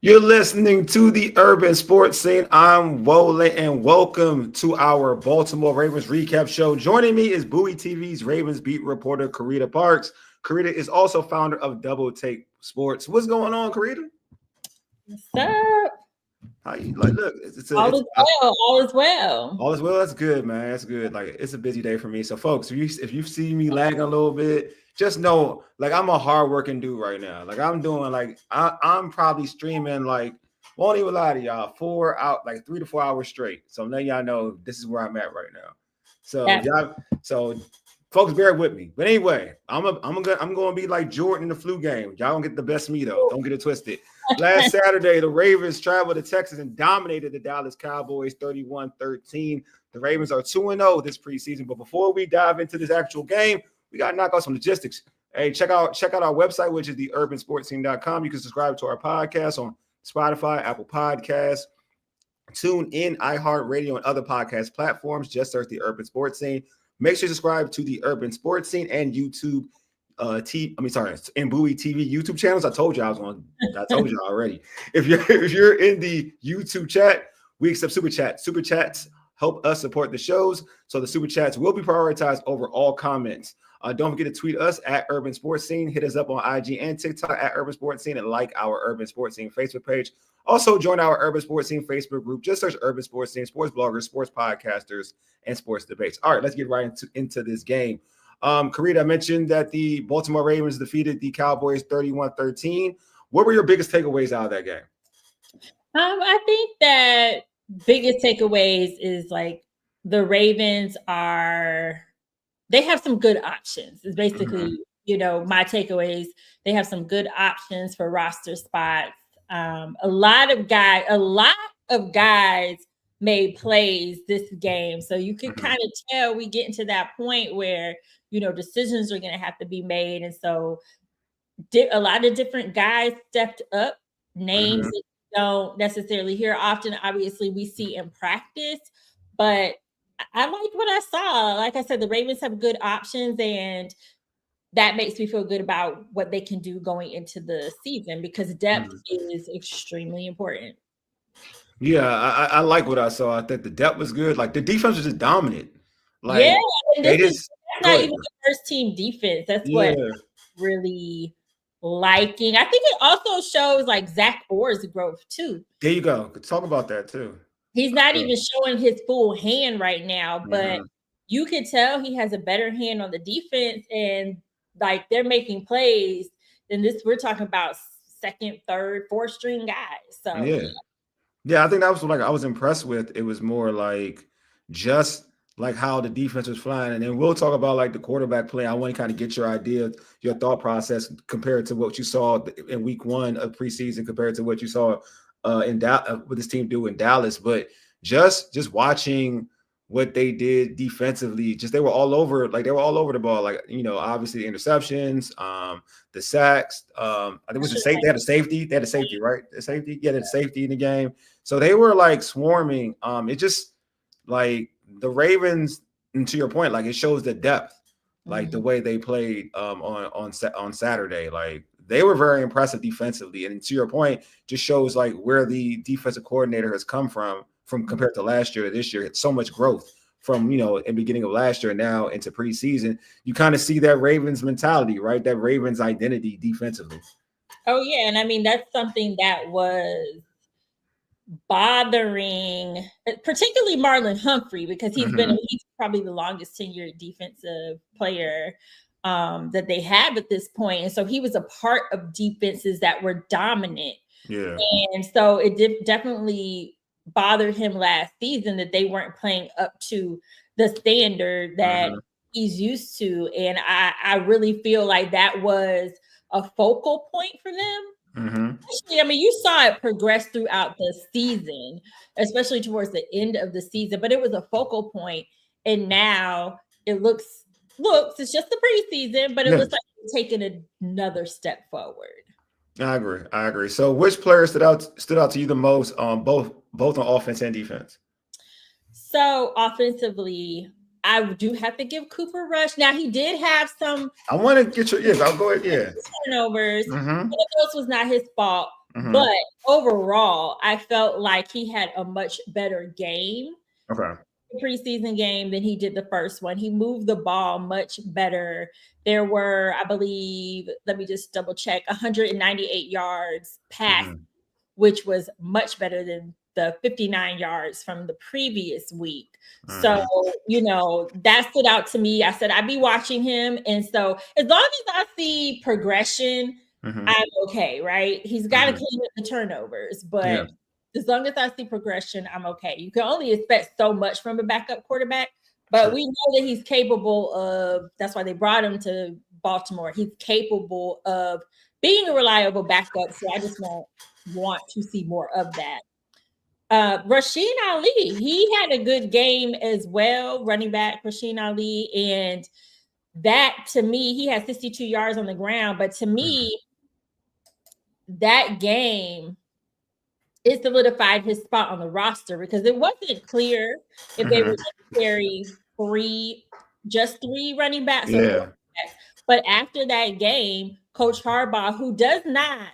You're listening to the Urban Sports Scene. I'm Wole, and welcome to our Baltimore Ravens recap show. Joining me is Bowie TV's Ravens beat reporter Carita Parks. Carita is also founder of Double Take Sports. What's going on, Carita? What's up? How you like? Look, All is well. All is well. All is well. That's good, man. That's good. Like, it's a busy day for me. So, folks, if you see me lagging a little bit, just know, like, I'm a hardworking dude right now. Like, I'm doing, like, I'm probably streaming, like, won't even lie to y'all, 3 to 4 hours straight. So now y'all know this is where I'm at right now. So folks, bear with me. But anyway, I'm gonna be like Jordan in the flu game. Y'all gonna get the best of me though. Don't get it twisted. Last Saturday, the Ravens traveled to Texas and dominated the Dallas Cowboys 31-13. The Ravens are 2-0 this preseason. But before we dive into this actual game, we got to knock out some logistics. Hey, check out our website, which is theurbansportscene.com. You can subscribe to our podcast on Spotify, Apple Podcasts, TuneIn, iHeartRadio, and other podcast platforms. Just search The Urban Sports Scene. Make sure you subscribe to The Urban Sports Scene and YouTube. And Bowie TV YouTube channels. I told you already. If you're in the YouTube chat, we accept super chats. Super chats help us support the shows, so the super chats will be prioritized over all comments. Don't forget to tweet us at Urban Sports Scene. Hit us up on IG and TikTok at Urban Sports Scene, and like our Urban Sports Scene Facebook page. Also, join our Urban Sports Scene Facebook group. Just search Urban Sports Scene, sports bloggers, sports podcasters, and sports debates. All right, let's get right into this game. Carita, I mentioned that the Baltimore Ravens defeated the Cowboys 31-13. What were your biggest takeaways out of that game? I think that biggest takeaways is like the Ravens they have some good options. It's basically, my takeaways. They have some good options for roster spots. A lot of guys made plays this game. So you can kind of tell we get into that point where, decisions are going to have to be made. And so a lot of different guys stepped up, names that you don't necessarily hear often. Obviously, we see in practice, but I liked what I saw. Like I said, the Ravens have good options, and that makes me feel good about what they can do going into the season because depth is extremely important. Yeah, I like what I saw. I think the depth was good. Like, the defense was just dominant. Like, yeah, that's not even the first team defense. That's what I'm really liking. I think it also shows like Zach Orr's growth too. There you go. Talk about that too. He's not even showing his full hand right now, but you can tell he has a better hand on the defense, and like they're making plays. And we're talking about second, third, fourth string guys. So yeah, I think that was like I was impressed with. It was more like just like how the defense was flying, and then we'll talk about like the quarterback play. I want to kind of get your idea, your thought process compared to what you saw in week 1 of preseason compared to what you saw what this team do in Dallas. But just watching what they did defensively, they were all over the ball. Like, obviously the interceptions, the sacks. I think it was they had a safety. They had a safety, right? The safety, they had a safety in the game. So they were like swarming. It just like the Ravens, and to your point, like it shows the depth, like the way they played on Saturday. Like they were very impressive defensively, and to your point, just shows like where the defensive coordinator has come from compared to last year to this year. It's so much growth from in the beginning of last year now into preseason. You kind of see that Ravens mentality, right? That Ravens identity defensively. Oh yeah, and I mean that's something that was bothering particularly Marlon Humphrey because he's probably the longest tenured defensive player that they have at this point. And so he was a part of defenses that were dominant. Yeah. And so it definitely bothered him last season that they weren't playing up to the standard that he's used to. And I really feel like that was a focal point for them. I mean, you saw it progress throughout the season, especially towards the end of the season, but it was a focal point. And now it looks it's just the preseason, but it looks like it's taking another step forward. I agree. So which player stood out to you the most on both on offense and defense? So offensively, I do have to give Cooper Rush. Now he did have some. I want to get your I'll go ahead. Yeah, turnovers. One of those was not his fault, But overall, I felt like he had a much better game. Okay. Preseason game than he did the first one. He moved the ball much better. There were, I believe, let me just double check, 198 yards passed, which was much better than the 59 yards from the previous week. So, that stood out to me. I said, I'd be watching him. And so as long as I see progression, I'm okay, right? He's got to clean up the turnovers, but as long as I see progression, I'm okay. You can only expect so much from a backup quarterback, but we know that he's capable of, that's why they brought him to Baltimore. He's capable of being a reliable backup. So I just want to see more of that. Rasheen Ali, he had a good game as well, running back Rasheen Ali. And that, to me, he had 62 yards on the ground. But to me, that game, it solidified his spot on the roster because it wasn't clear if they were going to carry just three running backs or four running backs. But after that game, Coach Harbaugh, who does not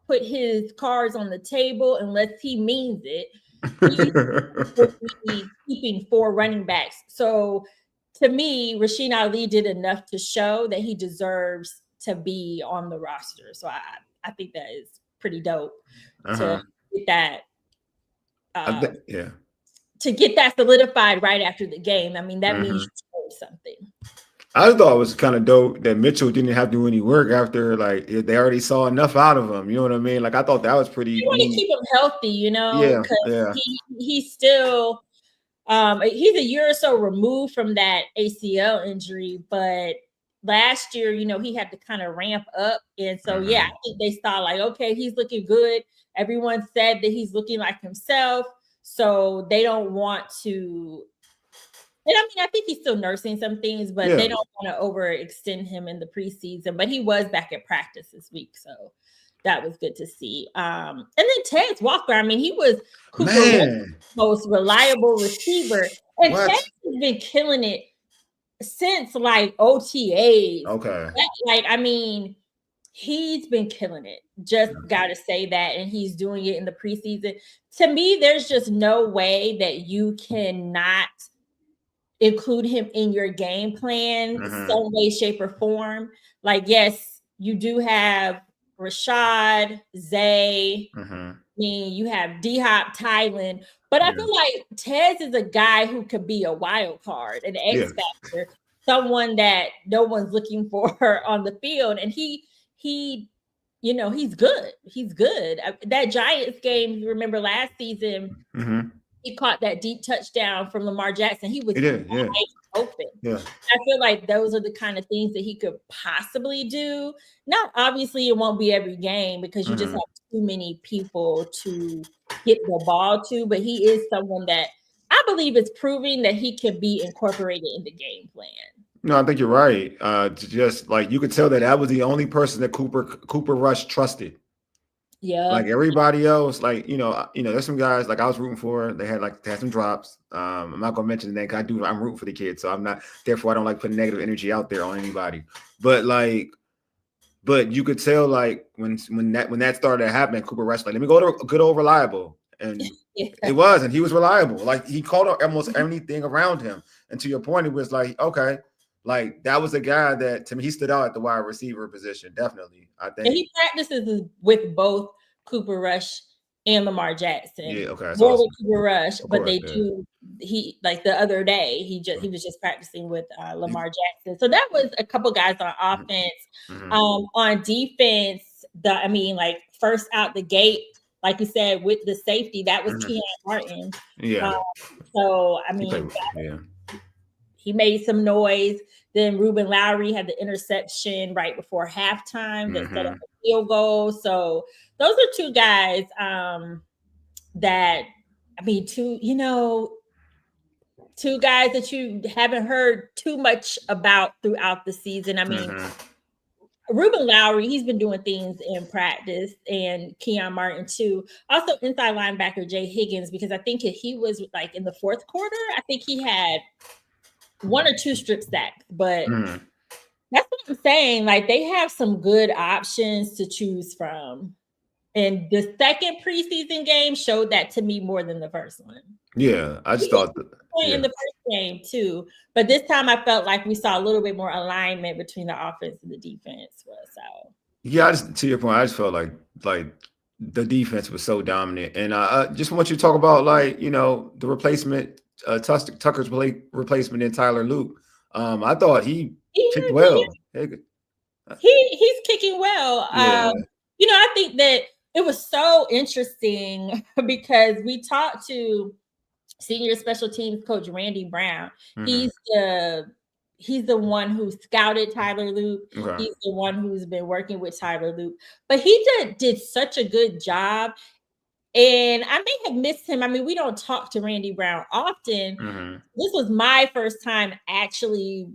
put his cards on the table unless he means it, he will be keeping four running backs. So to me, Rasheen Ali did enough to show that he deserves to be on the roster. So I think that is pretty dope to get that. To get that solidified right after the game. I mean, that means you showed something. I just thought it was kind of dope that Mitchell didn't have to do any work after, like, they already saw enough out of him. You know what I mean? Like, I thought that was pretty. You want to keep him healthy, because he's still he's a year or so removed from that ACL injury, but last year, he had to kind of ramp up. And so, I think they saw like, okay, he's looking good. Everyone said that he's looking like himself. So they don't want to, and I mean, I think he's still nursing some things, but they don't want to overextend him in the preseason. But he was back at practice this week. So that was good to see. And then Tez Walker, I mean, he was Cooper's most reliable receiver. And Tez has been killing it since like OTAs. I mean, he's been killing it. Just got to say that. And he's doing it in the preseason. To me, there's just no way that you cannot include him in your game plan, some way, shape, or form. Like, yes, you do have Rashad, Zay. I mean, you have D-Hop, Tylen. But I feel like Tez is a guy who could be a wild card, an X factor, someone that no one's looking for on the field. And he he's good. He's good. That Giants game, you remember last season, he caught that deep touchdown from Lamar Jackson. He was open. I feel like those are the kind of things that he could possibly do. Now, obviously, it won't be every game because you just have too many people to get the ball to, but he is someone that I believe is proving that he can be incorporated in the game plan. No, I think you're right. Just like you could tell that was the only person that Cooper Rush trusted. Yeah. Like everybody else, like, there's some guys like I was rooting for. They had some drops. I'm not gonna mention the name. I'm rooting for the kids, so I'm not. Therefore, I don't like putting negative energy out there on anybody. But you could tell like when that started happening, Cooper Rush like, let me go to good old reliable, and it was, and he was reliable. Like he caught almost anything around him. And to your point, it was like, okay. Like that was a guy that to me he stood out at the wide receiver position, definitely. I think and he practices with both Cooper Rush and Lamar Jackson. Yeah, okay. More with Cooper Rush, but they do. He like the other day he was just practicing with Lamar Jackson. So that was a couple guys on offense. On defense, first out the gate, like you said, with the safety, that was Keon Martin. Yeah. So I mean, he made some noise. Then Ruben Lowry had the interception right before halftime that set up a field goal. So those are two guys two guys that you haven't heard too much about throughout the season. I mean, Ruben Lowry, he's been doing things in practice, and Keon Martin too. Also, inside linebacker Jay Higgins, because I think he was like in the fourth quarter. I think he had 1 or 2 strip sacks, but that's what I'm saying. Like they have some good options to choose from. And the second preseason game showed that to me more than the first one. Yeah, I just thought that, in the first game too, but this time I felt like we saw a little bit more alignment between the offense and the defense. So yeah, I just, to your point, I just felt like the defense was so dominant, and I just want you to talk about the replacement, Tucker's replacement in Tyler Luke. I thought he kicked well. He's kicking well. Yeah. I think that it was so interesting because we talked to senior special teams coach Randy Brown. Mm-hmm. He's the one who scouted Tyler Luke. Okay. He's the one who's been working with Tyler Luke. But he did such a good job. And I may have missed him. I mean, we don't talk to Randy Brown often. Mm-hmm. This was my first time actually,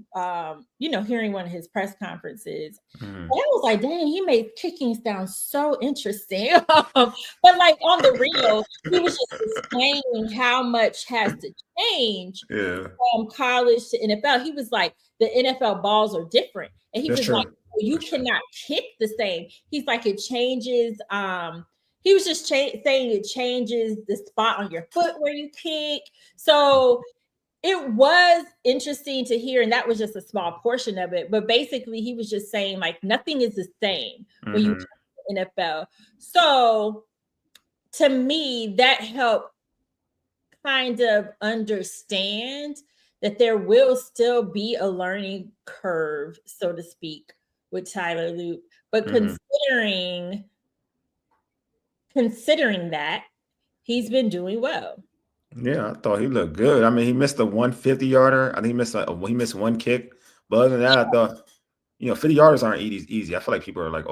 hearing one of his press conferences. Mm-hmm. And I was like, dang, he made kicking sound so interesting. But like on the real, he was just explaining how much has to change from college to NFL. He was like, the NFL balls are different. And he was like, you cannot kick the same. He's like, it changes. He was just saying it changes the spot on your foot where you kick. So it was interesting to hear, and that was just a small portion of it. But basically, he was just saying like nothing is the same when you kick the NFL. So to me, that helped kind of understand that there will still be a learning curve, so to speak, with Tyler Luke. But considering that, he's been doing well. Yeah, I thought he looked good. I mean, he missed the 150-yarder. I think he missed one kick. But other than that, I thought, 50-yarders aren't easy. I feel like people are like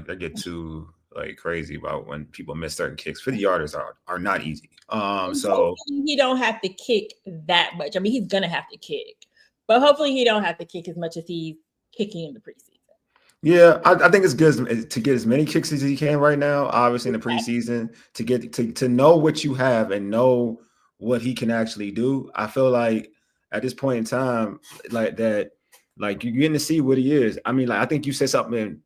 they get too like crazy about when people miss certain kicks. 50-yarders are not easy. So he don't have to kick that much. I mean, he's gonna have to kick, but hopefully he don't have to kick as much as he's kicking in the preseason. Yeah, I think it's good to get as many kicks as he can right now. Obviously, in the preseason, to get to know what you have and know what he can actually do. I feel like at this point in time, like that, like you're getting to see what he is. I mean, like I think you said something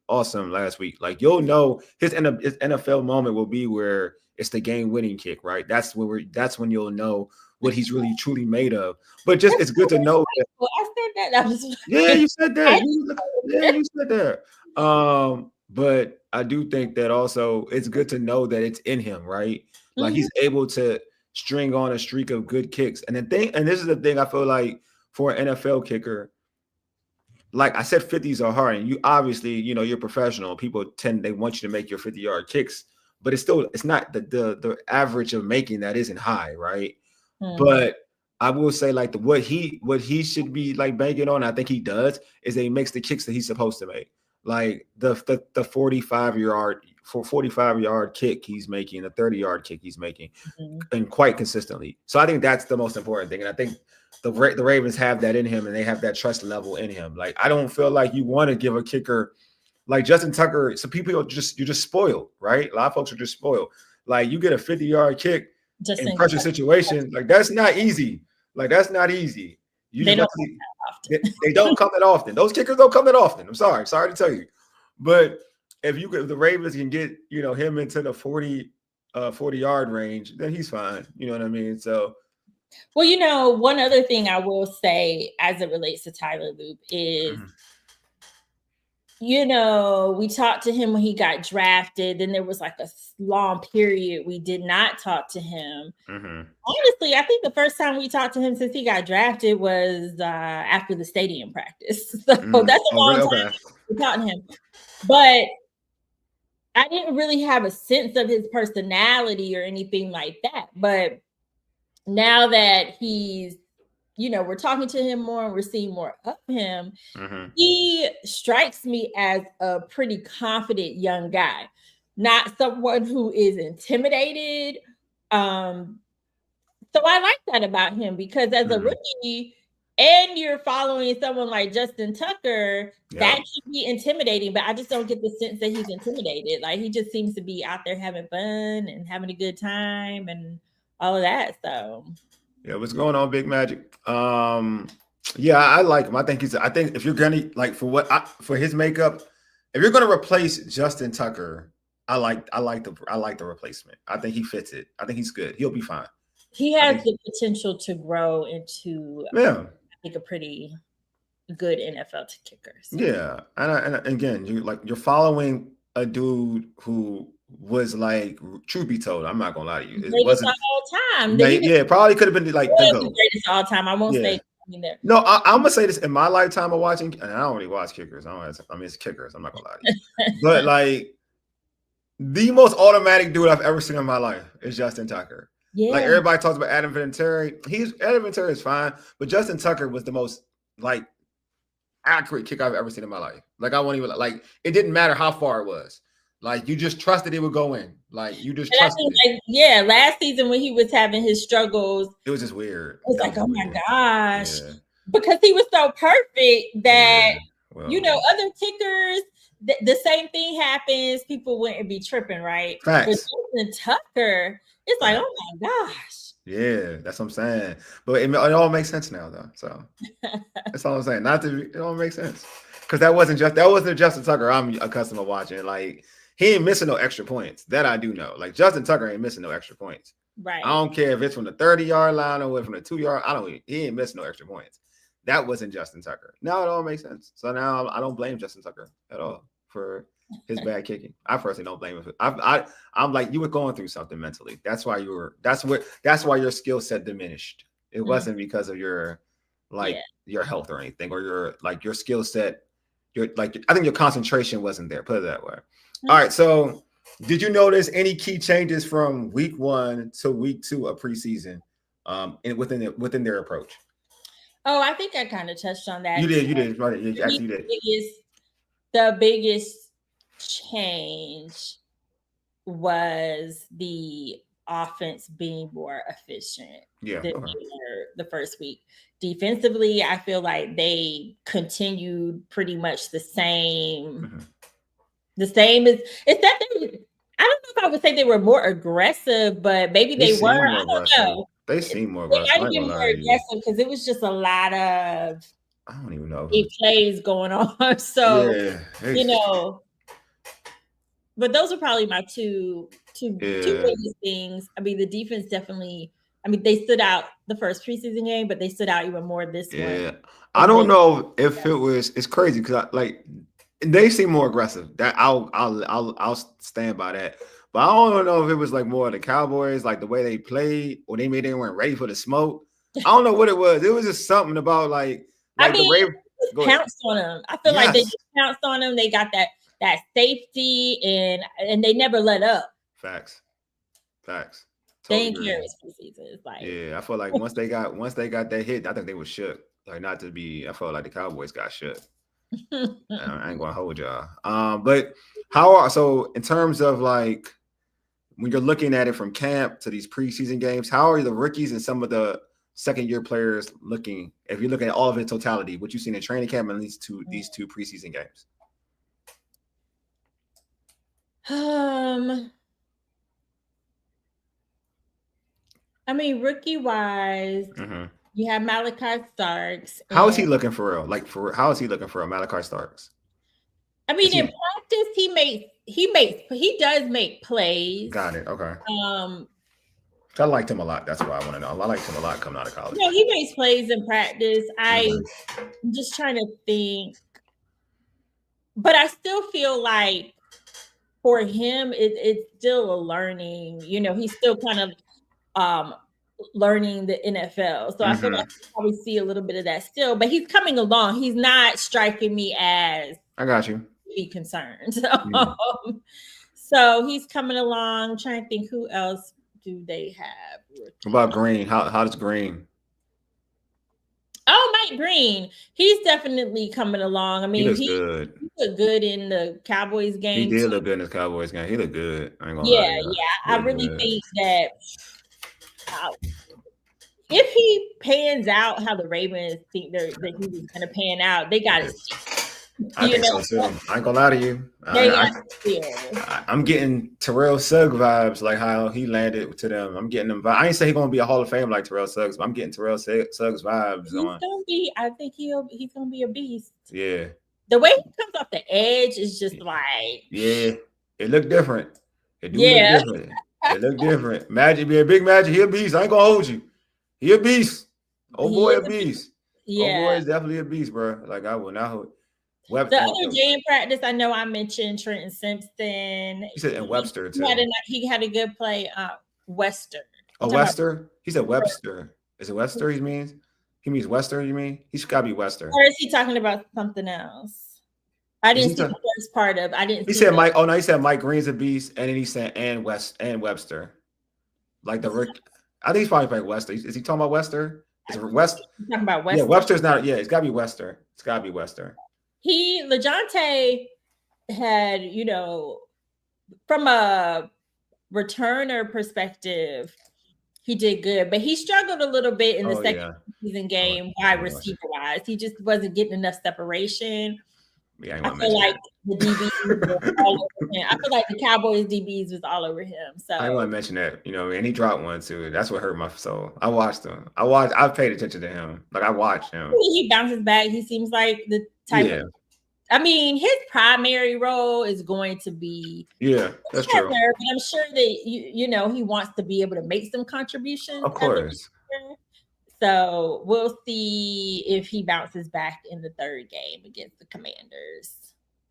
awesome last week. Like you'll know his NFL moment will be where it's the game-winning kick, right? That's when you'll know what he's really truly made of. But just it's good to know that. I said that. Yeah, you said that. You said that. But I do think that also it's good to know that it's in him, right? Like he's able to string on a streak of good kicks. And this is the thing I feel like for an NFL kicker, like I said, 50s are hard. And you obviously, you're professional. People they want you to make your 50-yard kicks, but it's not the average of making that isn't high, right? But I will say like what he should be like banking on, I think he does, is that he makes the kicks that he's supposed to make. Like the 45-yard kick he's making, the 30-yard kick he's making, and quite consistently. So I think that's the most important thing. And I think the Ravens have that in him, and they have that trust level in him. Like I don't feel like you want to give a kicker like Justin Tucker. So you're just spoiled, right? A lot of folks are just spoiled. Like you get a 50-yard kick in pressure situation, like that's not easy. Like that's not easy. They don't come that often. Those kickers don't come that often. I'm sorry to tell you. But if the Ravens can get him into the 40-yard range, then he's fine. You know what I mean? So well, one other thing I will say as it relates to Tyler Luke is we talked to him when he got drafted. Then there was like a long period we did not talk to him. Honestly, I think the first time we talked to him since he got drafted was after the stadium practice. So that's a long time we talked to him. But I didn't really have a sense of his personality or anything like that. But now that he's we're talking to him more and we're seeing more of him. He strikes me as a pretty confident young guy, not someone who is intimidated. So I like that about him because as a rookie and you're following someone like Justin Tucker, that can be intimidating, but I just don't get the sense that he's intimidated. Like he just seems to be out there having fun and having a good time and all of that. So yeah, what's going on, Big Magic? Yeah, I like him. I think if you're gonna like for his makeup, if you're going to replace Justin Tucker, I like the replacement. I think he fits it. I think he's good. He'll be fine. He has the potential to grow into, I think, a pretty good NFL kicker. So. Yeah, and again, you're following a dude who was like, truth be told, I'm not gonna lie to you, it wasn't all time. Probably could have been like the greatest all time. I won't say. No, I'm gonna say this in my lifetime of watching, and I don't really watch kickers. It's kickers. I'm not gonna lie to you, but like the most automatic dude I've ever seen in my life is Justin Tucker. Yeah, like everybody talks about Adam Vinatieri. Adam Vinatieri is fine, but Justin Tucker was the most like accurate kick I've ever seen in my life. Like I won't even like it didn't matter how far it was. Like you just trusted it would go in. Like you just trusted it. Last season when he was having his struggles, it was just weird. It was like, oh my gosh. Yeah. Because he was so perfect that other kickers, the same thing happens, people wouldn't be tripping, right? Facts. But Justin Tucker, it's like, oh my gosh. Yeah, that's what I'm saying. But it all makes sense now, though. So that's all I'm saying. It all makes sense because that wasn't Justin Tucker I'm accustomed to watching. Like he ain't missing no extra points. That I do know. Like Justin Tucker ain't missing no extra points. Right. I don't care if it's from the 30-yard line or from the 2-yard. He ain't missing no extra points. That wasn't Justin Tucker. Now it all makes sense. So now I don't blame Justin Tucker at all for his bad kicking. I personally don't blame him. I'm like, you were going through something mentally. That's why that's why your skill set diminished. It wasn't because of your your health or anything, or your skill set. I think your concentration wasn't there. Put it that way. All right. So did you notice any key changes from week 1 to week 2 of preseason within their approach? Oh, I think I kind of touched on that. You did. Right. You did. The biggest change was the offense being more efficient than they were the first week. Defensively, I feel like they continued pretty much the same. Mm-hmm. The same as it's that I don't know if I would say they were more aggressive, but maybe they were. I don't know. They seem more aggressive. They might be more aggressive because it was just a lot of I don't even know plays going on. So but those are probably my two biggest things. I mean, the defense definitely. I mean, they stood out the first preseason game, but they stood out even more this one. Yeah, I don't know if it was. It's crazy because they seem more aggressive. That I'll stand by that. But I don't know if it was like more the Cowboys, like the way they played, or they weren't ready for the smoke. I don't know what it was. It was just something about the Ravens pounced on them. I feel like they just pounced on them. They got that safety and they never let up. Facts. Totally they didn't care it's preseason. It's like I feel like once they got that hit, I think they were shook. Like not to be, I felt like the Cowboys got shook. I ain't gonna hold y'all. But so in terms of like when you're looking at it from camp to these preseason games, how are the rookies and some of the second-year players looking? If you're looking at all of it in totality, what you've seen in training camp and these two preseason games. I mean, rookie-wise, you have Malachi Starks. How is he looking for real? How is he looking for real, Malachi Starks? I mean, in practice, he does make plays. Got it. Okay. I liked him a lot. That's why I want to know. I liked him a lot coming out of college. No, he makes plays in practice. I'm just trying to think, but I still feel like for him, it's still a learning. He's still kind of learning the NFL. So I feel like you probably see a little bit of that still, but he's coming along. He's not striking me as I got you. Be concerned. So he's coming along. Trying to think who else do they have. What about Green? How does Green? Oh, Mike Green. He's definitely coming along. I mean, he good. He looked good in the Cowboys game. He did look good in the Cowboys game. He looked good. I ain't gonna lie to you. I really think that if he pans out how the Ravens think that he was going to pan out, they got it. I think so too. I ain't gonna lie to you. I'm getting Terrell Suggs vibes, like how he landed to them. I'm getting them vibes. I ain't say he's gonna be a Hall of Fame like Terrell Suggs, but I'm getting Terrell Suggs vibes. I think he's gonna be a beast. Yeah. the way he comes off the edge is just like, yeah, it looked different. It do look yeah. different. It look different. Magic be a big Magic. He a beast. I ain't gonna hold you. He a beast. Oh He boy, is a beast. Oh boy, yeah. is definitely a beast, bro. Like I will not hold. The other day in practice, I know I mentioned Trenton Simpson. He said and Webster too. He had a good play. Wester. Oh, Webster. He said Webster. Is it Webster? He means Wester. You mean he's got to be Wester? Or is he talking about something else? I didn't see the first part of. I didn't. He said Mike. Oh no, he said Mike Green's a beast, and then he said and Webster. Like the I think he's probably playing Wester. Is he talking about Wester? Is it West? Talking about Wester. Yeah, Webster's not. Yeah, it's got to be Wester. It's got to be Wester. LeJounte had, from a returner perspective, he did good, but he struggled a little bit in the second season game wide receiver wise. He just wasn't getting enough separation. Yeah, I feel like the DBs were all over him. I feel like the Cowboys DBs was all over him. So I want to mention that, and he dropped one too. That's what hurt my soul. I watched him. I paid attention to him. Like I watched him. He bounces back. He seems like the type of. I mean, his primary role is going to be that's true. But I'm sure that he wants to be able to make some contributions. Of course. So we'll see if he bounces back in the third game against the Commanders.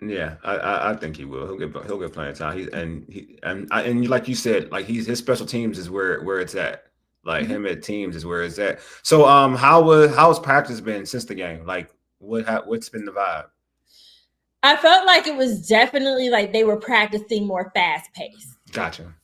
Yeah, I think he will. He'll get playing time. And like you said, like his special teams is where it's at. Like him at teams is where it's at. So how's practice been since the game? Like what's been the vibe? I felt like it was definitely like they were practicing more fast paced. Gotcha.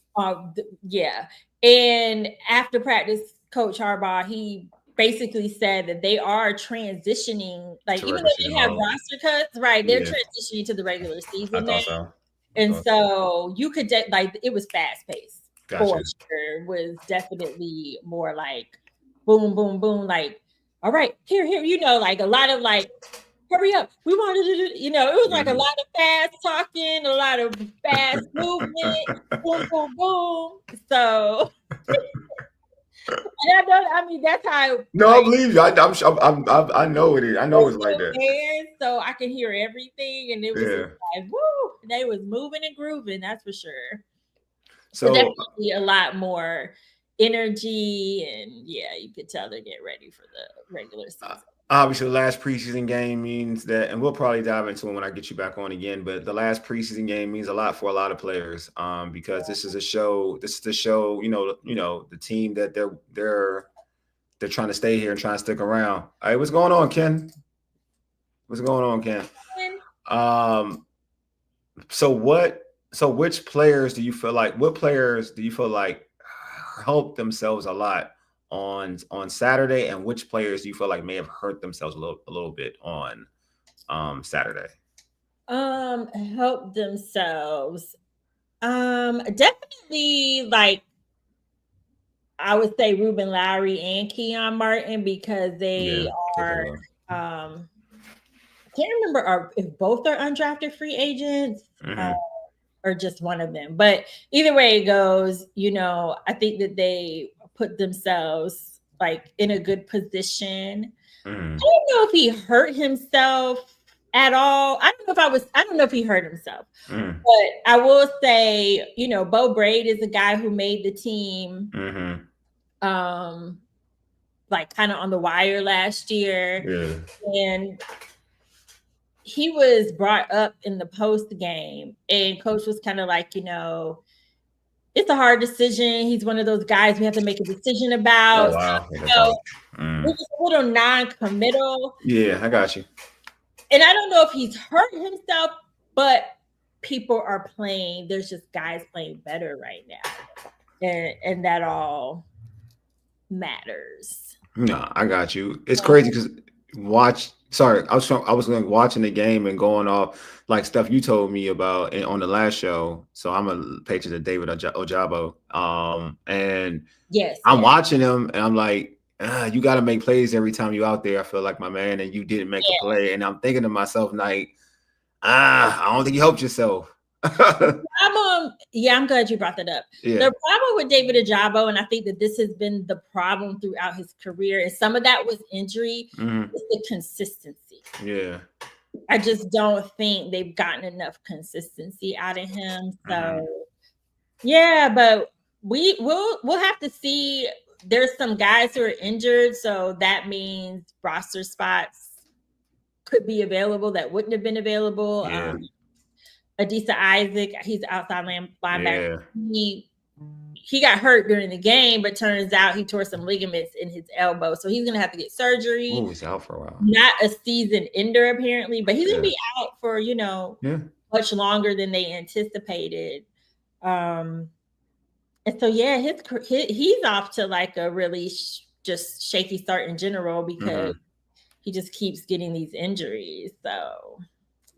Yeah. And after practice, Coach Harbaugh, he basically said that they are transitioning, like even though they have roster cuts, right? They're transitioning to the regular season now. So. And so you could it was fast paced. Gotcha. For sure. Was definitely more like boom, boom, boom. Like, all right, here, like a lot of like, hurry up. We wanted to do, it was like a lot of fast talking, a lot of fast movement, boom, boom, boom. So, and I mean, that's how. No, I believe you. I know it is. I know it's like that. So I could hear everything, and it was like, woo! They was moving and grooving. That's for sure. So definitely a lot more energy, and you could tell they're getting ready for the regular season. Obviously, the last preseason game means that, and we'll probably dive into it when I get you back on again. But the last preseason game means a lot for a lot of players, because this is the show. The team that they're trying to stay here and trying to stick around. All right, what's going on, Ken? What's going on, Ken? So which players do you feel like? What players do you feel like helped themselves a lot on Saturday, and which players do you feel like may have hurt themselves a little bit on Saturday? Help themselves. Definitely, like I would say Ruben Lowry and Keon Martin, because they are I can't remember if both are undrafted free agents. Or just one of them. But either way it goes, I think that they put themselves like in a good position. I don't know if he hurt himself at all. I don't know if he hurt himself. But I will say, Bo Braid is a guy who made the team like kind of on the wire last year. And he was brought up in the post game, and coach was kind of like, it's a hard decision. He's one of those guys we have to make a decision about. Oh, wow. It was a little non-committal. Yeah, I got you. And I don't know if he's hurt himself, but people are playing. There's just guys playing better right now. And that all matters. No, I got you. It's crazy because I was watching the game and going off like stuff you told me about on the last show. So I'm a patron of David Ojabo. And I'm watching him and I'm like, you got to make plays every time you're out there. I feel like my man, and you didn't make a play. And I'm thinking to myself, like, I don't think you helped yourself. I'm glad you brought that up. The problem with David Ojabo, and I think that this has been the problem throughout his career, and some of that was injury, is the consistency. I just don't think they've gotten enough consistency out of him. So yeah, but we'll have to see. There's some guys who are injured, so that means roster spots could be available that wouldn't have been available. Yeah. Adisa Isaac, he's outside linebacker. Yeah. He got hurt during the game, but turns out he tore some ligaments in his elbow, so he's gonna have to get surgery. Oh, he's out for a while. Not a season ender apparently, but he's gonna be out for much longer than they anticipated. And so yeah, he's off to like a really just shaky start in general because he just keeps getting these injuries. So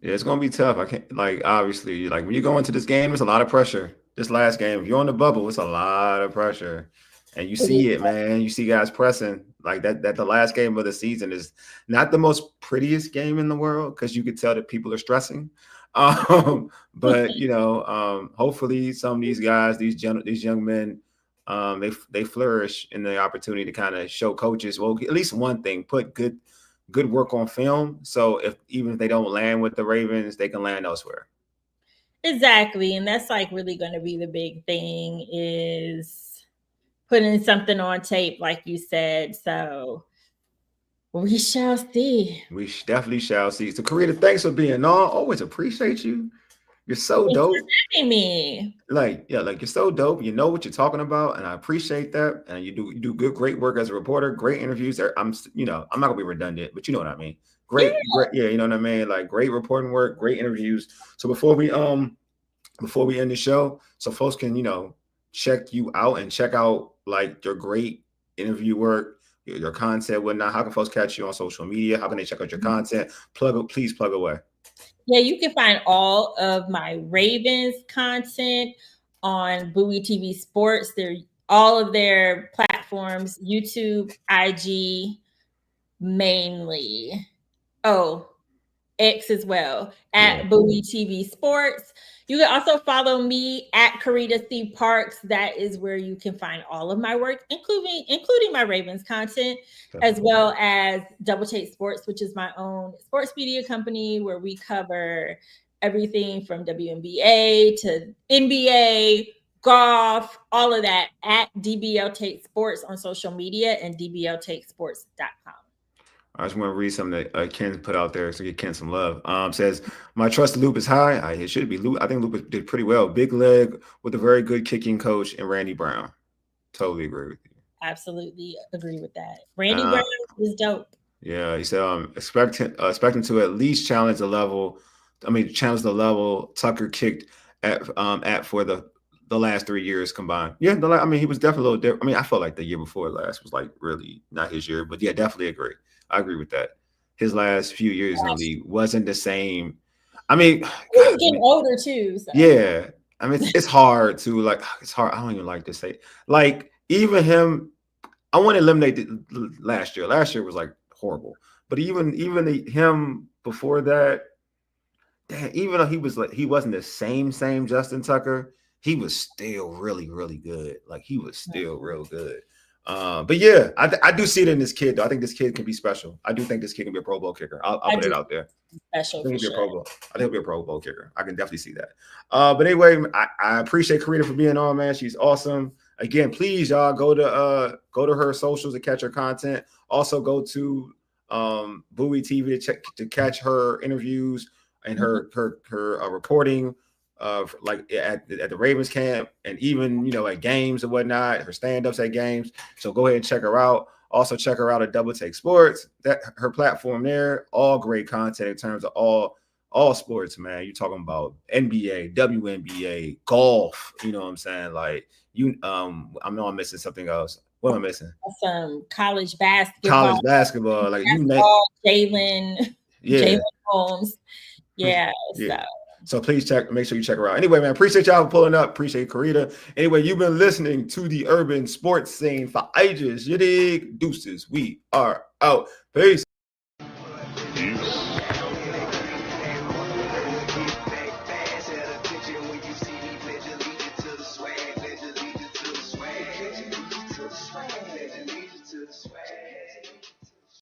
yeah, it's gonna be tough. I can't obviously when you go into this game, there's a lot of pressure. This last game, if you're on the bubble, it's a lot of pressure. And you see it, man. You see guys pressing like that. That the last game of the season is not the most prettiest game in the world because you could tell that people are stressing. But hopefully some of these guys, these young men, they flourish in the opportunity to kind of show coaches, well, at least one thing, put good work on film. So even if they don't land with the Ravens, they can land elsewhere. Exactly. And that's like really going to be the big thing is putting something on tape, like you said. So we shall see. We definitely shall see. So Carita, thanks for being on. Always appreciate you. You're so dope. Thanks for having me. You're so dope. You know what you're talking about, and I appreciate that. And you do great work as a reporter. Great interviews. I'm not gonna be redundant, but you know what I mean. Great, you know what I mean. Like great reporting work, great interviews. So before we end the show, so folks can check you out and check out like your great interview work, your content, whatnot. How can folks catch you on social media? How can they check out your content? Please plug away. Yeah, you can find all of my Ravens content on Bowie TV Sports. They're all of their platforms, YouTube, IG, mainly. Oh, X as well at Bowie TV Sports. You can also follow me at Carita C Parks. That is where you can find all of my work, including my Ravens content, as well as Double Take Sports, which is my own sports media company where we cover everything from WNBA to NBA, golf, all of that at DBL Take Sports on social media and dbltakesports.com. I just want to read something that Ken put out there, so give Ken some love. Says, my trust in Lupe is high. It should be. I think Lupe did pretty well. Big leg with a very good kicking coach and Randy Brown. Totally agree with you. Absolutely agree with that. Randy Brown is dope. Yeah, he said, expecting to at least challenge the level. Challenge the level Tucker kicked at for the last 3 years combined. Yeah, he was definitely a little different. I felt like the year before last was like really not his year, but yeah, definitely agree. I agree with that. His last few years in the league wasn't the same. He was getting older too. So. Yeah. It's hard to it's hard. I don't even like to say even him. I want to eliminate last year. Last year was like horrible, but even him before that, even though he wasn't the same Justin Tucker, he was still really, really good. He was still real good. But yeah, I do see it in this kid, though. I think this kid can be special. I do think this kid can be a Pro Bowl kicker. I'll put it out there. Special. I think he'll be a Pro Bowl kicker. I can definitely see that. But anyway, I appreciate Carita for being on, man. She's awesome. Again, please, y'all go to her socials to catch her content. Also, go to Bowie TV to catch her interviews and her reporting. At the Ravens camp and even at games and whatnot, her stand-ups at games. So go ahead and check her out. Also check her out at Double Take Sports. That her platform there, all great content in terms of all sports, man. You're talking about NBA, WNBA, golf. You know what I'm saying? I know I'm missing something else. What am I missing? Some college basketball. Jalen Holmes. Yeah. So please make sure you check her out. Anyway, man, appreciate y'all for pulling up. Appreciate Carita. Anyway, you've been listening to the Urban Sports Scene for ages. You dig? Deuces. We are out. Peace.